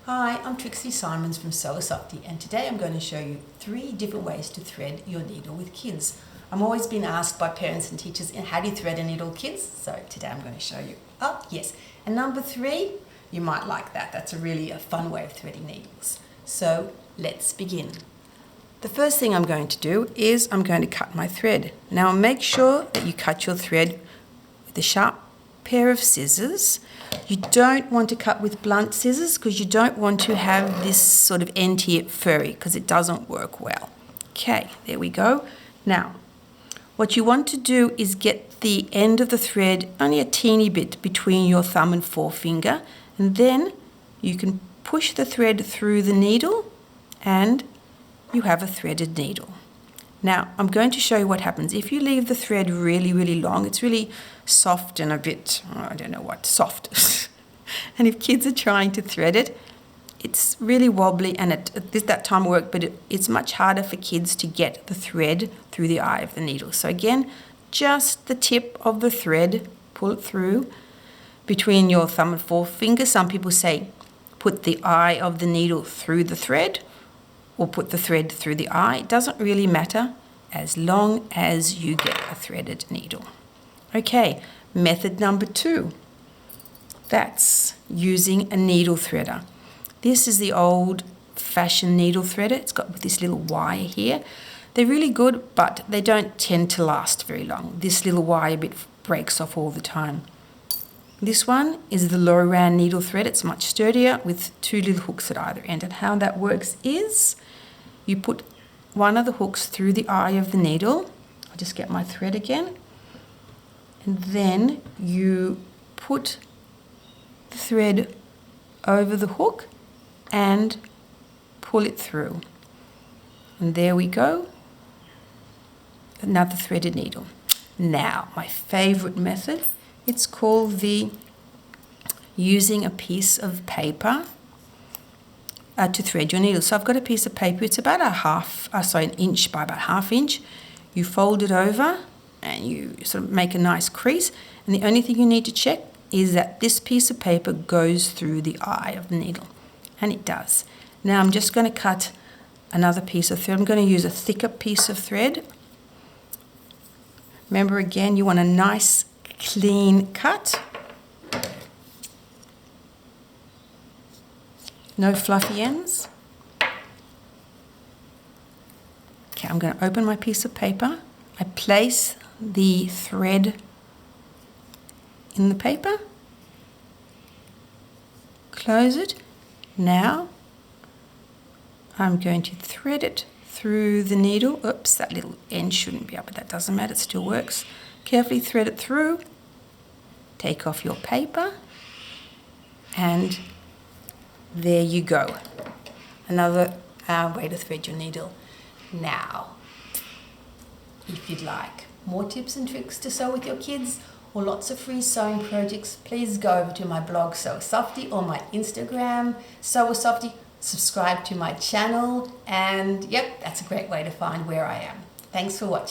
Hi, I'm Trixie Simons from Sew Softy, and today I'm going to show you 3 different ways to thread your needle with kids. I'm always been asked by parents and teachers, how do you thread a needle with kids? So today I'm going to show you. Oh, yes. And number 3, you might like that. That's a really fun way of threading needles. So let's begin. The first thing I'm going to do is I'm going to cut my thread. Now make sure that you cut your thread with a sharp pair of scissors. You don't want to cut with blunt scissors because you don't want to have this sort of end here furry because it doesn't work well. Okay, there we go. Now, what you want to do is get the end of the thread only a teeny bit between your thumb and forefinger, and then you can push the thread through the needle and you have a threaded needle. Now, I'm going to show you what happens. If you leave the thread really, really long, it's really soft and a bit, I don't know what, soft. And if kids are trying to thread it, it's really wobbly and at that time of work, but it's much harder for kids to get the thread through the eye of the needle. So again, just the tip of the thread, pull it through between your thumb and forefinger. Some people say put the eye of the needle through the thread, or put the thread through the eye. It doesn't really matter as long as you get a threaded needle. Okay, method number 2. That's using a needle threader. This is the old-fashioned needle threader. It's got this little wire here. They're really good, but they don't tend to last very long. This little wire bit breaks off all the time. This one is the Loran needle thread. It's much sturdier with 2 little hooks at either end. And how that works is you put one of the hooks through the eye of the needle. I'll just get my thread again. And then you put the thread over the hook and pull it through. And there we go. Another threaded needle. Now, my favorite method, it's called the using a piece of paper to thread your needle. So I've got a piece of paper, it's about an inch by about ½ inch. You fold it over and you sort of make a nice crease. And the only thing you need to check is that this piece of paper goes through the eye of the needle. And it does. Now I'm just going to cut another piece of thread. I'm going to use a thicker piece of thread. Remember again, you want a nice clean cut. No fluffy ends. Okay, I'm going to open my piece of paper. I place the thread in the paper. Close it. Now I'm going to thread it through the needle. Oops, that little end shouldn't be up, but that doesn't matter, it still works. Carefully thread it through. Take off your paper and there you go. Another way to thread your needle. Now, if you'd like more tips and tricks to sew with your kids or lots of free sewing projects, please go over to my blog Sew Softy or my Instagram Sew Softy. Subscribe to my channel and yep, that's a great way to find where I am. Thanks for watching.